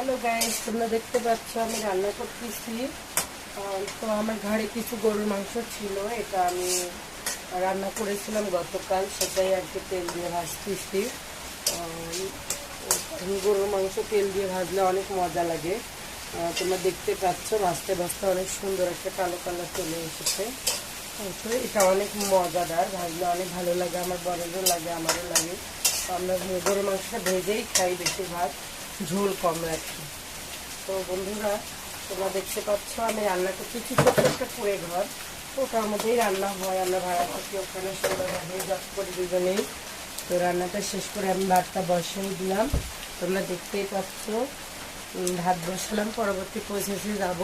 Hello guys, তোমরা দেখতে পাচ্ছ আমি রান্না করতেছি। তো আমার ঘরে কিছু গরুর মাংস ছিল, এটা আমি রান্না করেছিলাম গতকাল, সেটাই আর কি তেল দিয়ে ভাজতেছি। গরুর মাংস তেল দিয়ে ভাজলে অনেক মজা লাগে। তোমরা দেখতে পাচ্ছ ভাজতে ভাজতে অনেক সুন্দর একটা কালো কালার চলে এসেছে। তো এটা অনেক মজাদার, ভাজলে অনেক ভালো লাগে, আমার বড়দেরও লাগে, আমারও লাগে। আমরা গরুর মাংসটা ভেজেই খাই, বেশিরভাগ ঝোল কম রাখি। তো বন্ধুরা, তোমরা দেখতে পাচ্ছ আমি রান্না করছি ছোট্ট একটা কুড়ে ঘর, ওটার মধ্যেই রান্না হয়। আমরা ভাড়া থাকি ওখানে, সুন্দরভাবে জব করি দুজনেই। তো রান্নাটা শেষ করে আমি ভাতটা বসিয়ে দিলাম, তোমরা দেখতেই পাচ্ছ। ভাত বসালাম, পরবর্তী প্রসেসে যাব।